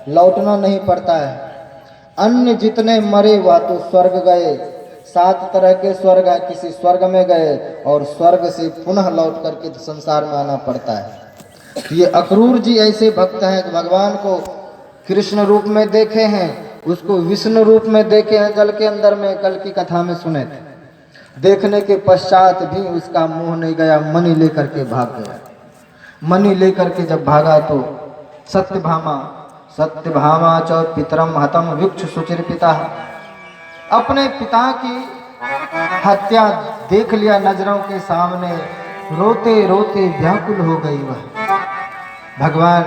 लौटना नहीं पड़ता है। अन्य जितने मरे वह तो स्वर्ग गए, 7 तरह के स्वर्ग है, किसी स्वर्ग में गए और स्वर्ग से पुनः लौट करके संसार में आना पड़ता है। तो ये अक्रूर जी ऐसे भक्त हैं कि भगवान को कृष्ण रूप में देखे हैं, उसको विष्णु रूप में देखे हैं जल के अंदर में, कल की कथा में सुने थे। देखने के पश्चात भी उसका मुंह नहीं गया, मणि लेकर के भाग गया। मणि लेकर के जब भागा तो सत्यभामा च पितरम हतम विक्ष सुचिर पिता, अपने पिता की हत्या देख लिया नजरों के सामने, रोते रोते व्याकुल हो गई वह। भगवान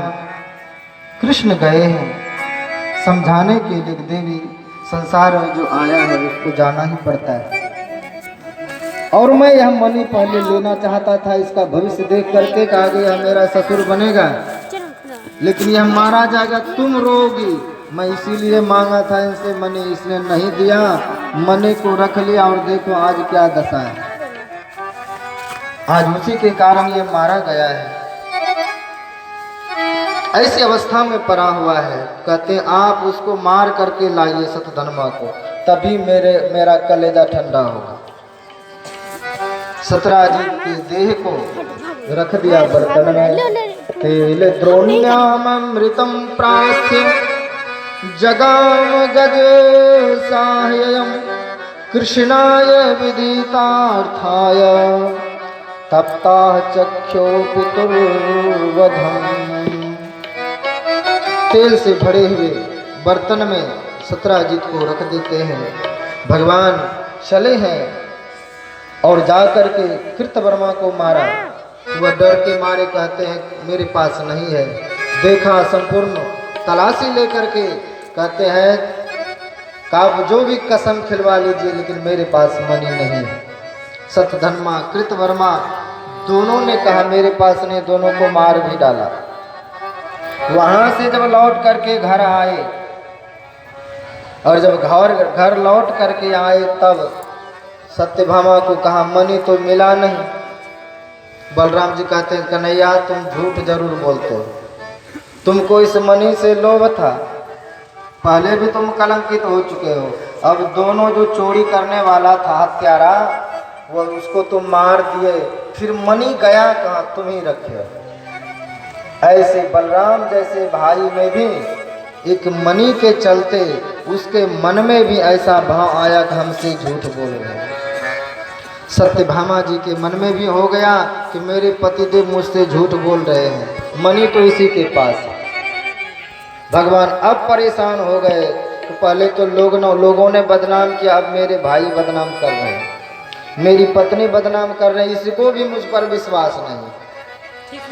कृष्ण गए हैं समझाने के लिए, देवी संसार में जो आया है उसको जाना ही पड़ता है। और मैं यह मणि पहले लेना चाहता था, इसका भविष्य देख करके कहा गया मेरा ससुर बनेगा, लेकिन यह मारा जाएगा, तुम रोगी। मैं इसीलिए मांगा था इनसे मणि, इसने नहीं दिया, मणि को रख लिया और देखो आज क्या दशा है। आज उसी के कारण ये मारा गया है, ऐसी अवस्था में पड़ा हुआ है। कहते आप उसको मार करके लाइए सतधन्मा को, तभी मेरा कलेजा ठंडा होगा। सतराजीत के देह को रख दिया बर्तन में, तेल द्रोण्यामृतम प्रास्य जगाम गज साह्ययम् कृष्णाय विदितार्थाय तप्ता चख्यो पितुर्वधम्। तेल से भरे हुए बर्तन में सतराजीत को रख देते हैं। भगवान चले हैं और जाकर के कृतवर्मा को मारा। वह डर के मारे कहते हैं मेरे पास नहीं है। देखा संपूर्ण तलाशी लेकर के कहते हैं आप जो भी कसम खिलवा लीजिए, लेकिन मेरे पास मणि नहीं है। सतधन्मा कृतवर्मा दोनों ने कहा मेरे पास नहीं, दोनों को मार भी डाला। वहां से जब लौट करके घर आए और जब घर लौट करके आए तब सत्यभामा को कहा मणि तो मिला नहीं। बलराम जी कहते हैं कन्हैया तुम झूठ जरूर बोलते हो, तुमको इस मणि से लोभ था, पहले भी तुम कलंकित हो चुके हो, अब दोनों जो चोरी करने वाला था हत्यारा वो उसको तुम मार दिए, फिर मणि गया कहाँ, तुम ही रखे हो। ऐसे बलराम जैसे भाई में भी एक मणि के चलते उसके मन में भी ऐसा भाव आया कि हमसे झूठ बोल रहे हैं। सत्यभामा जी के मन में भी हो गया कि मेरे पतिदेव मुझसे झूठ बोल रहे हैं, मणि तो इसी के पास है। भगवान अब परेशान हो गए, तो पहले तो लोगों ने बदनाम किया, अब मेरे भाई बदनाम कर रहे हैं, मेरी पत्नी बदनाम कर रहे हैं, इसको भी मुझ पर विश्वास नहीं,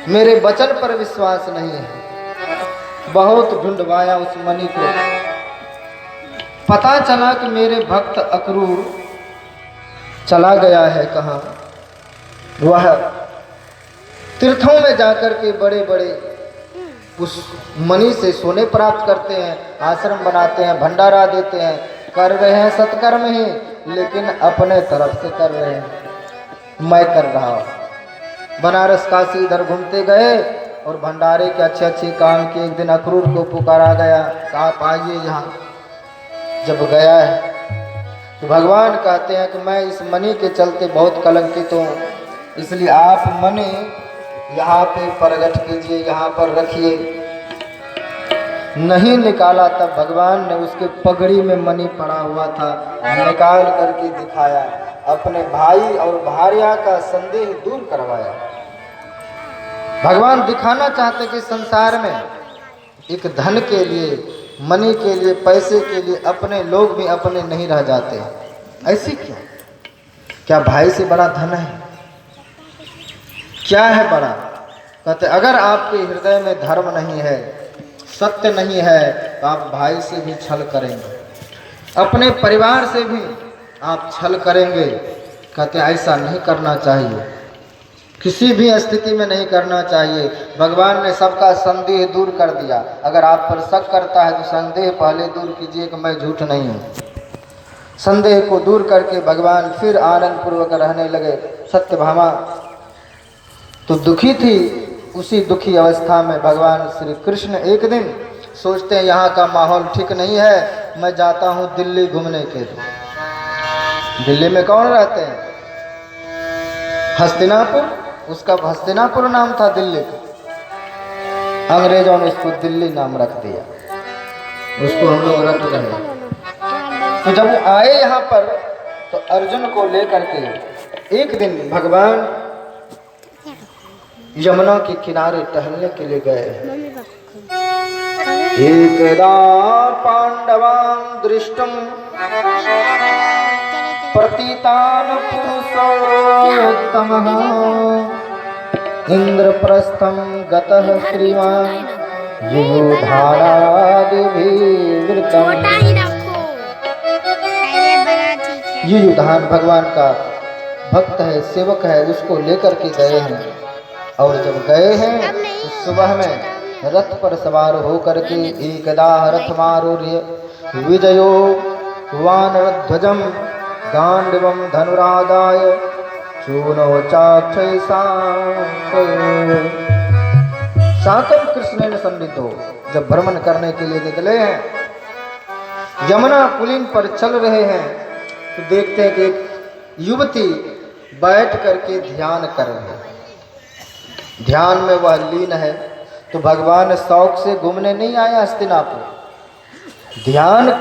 मेरे वचन पर विश्वास नहीं है। बहुत ढूंढवाया उस मणि को, पता चला कि मेरे भक्त अक्रूर चला गया है कहाँ। वह तीर्थों में जाकर के बड़े बड़े उस मणि से सोने प्राप्त करते हैं, आश्रम बनाते हैं, भंडारा देते हैं, कर रहे हैं सत्कर्म ही, लेकिन अपने तरफ से कर रहे हैं। मैं कर रहा हूँ बनारस काशी इधर घूमते गए और भंडारे के अच्छे अच्छे काम किए। एक दिन अक्रूर को पुकारा गया, आप आइए यहाँ। जब गया है तो भगवान कहते हैं कि मैं इस मणि के चलते बहुत कलंकित हूँ, इसलिए आप मणि यहाँ पे प्रकट कीजिए, यहाँ पर रखिए। नहीं निकाला, तब भगवान ने उसके पगड़ी में मणि पड़ा हुआ था, निकाल करके दिखाया, अपने भाई और भार्या का संदेह दूर करवाया। भगवान दिखाना चाहते कि संसार में एक धन के लिए, मणि के लिए, पैसे के लिए अपने लोग भी अपने नहीं रह जाते। ऐसी क्या भाई से बड़ा धन है? क्या है बड़ा? कहते अगर आपके हृदय में धर्म नहीं है, सत्य नहीं है, तो आप भाई से भी छल करेंगे, अपने परिवार से भी आप छल करेंगे। कहते ऐसा नहीं करना चाहिए, किसी भी स्थिति में नहीं करना चाहिए। भगवान ने सबका संदेह दूर कर दिया। अगर आप पर शक करता है तो संदेह पहले दूर कीजिए कि मैं झूठ नहीं हूँ। संदेह को दूर करके भगवान फिर आनंद पूर्वक रहने लगे। सत्यभामा तो दुखी थी, उसी दुखी अवस्था में भगवान श्री कृष्ण एक दिन सोचते हैं यहाँ का माहौल ठीक नहीं है, मैं जाता हूँ दिल्ली घूमने के लिए। दिल्ली में कौन रहते हैं? हस्तिनापुर, उसका हस्तिनापुर नाम था दिल्ली का। अंग्रेजों ने इसको दिल्ली नाम रख दिया, उसको हम लोग रट रहे हैं। तो जब वो आए यहाँ पर तो अर्जुन को लेकर के एक दिन भगवान यमुना के किनारे टहलने के लिए गए। एकदा पांडवान् दृष्टुम प्रतीतान् पुरुषोत्तमः इंद्रप्रस्थं गतः श्रीमान् युयुधानादिभिर्वृतम्। युयुधान भगवान का भक्त है, सेवक है, उसको लेकर के गए हैं। और जब गए हैं तो सुबह में रथ पर सवार होकर के एकदा रथमारूढ़ विजयो वानरध्वजं गांडीवं धनुरादाय चूनो चाक्षय साकं कृष्णेन सन्निधो। जब भ्रमण करने के लिए निकले हैं, यमुना पुलिन पर चल रहे हैं, तो देखते हैं कि एक युवती बैठ करके ध्यान कर रही है। ध्यान में वह लीन है। तो भगवान शौक से घूमने नहीं आए हस्तिनापुर, ध्यान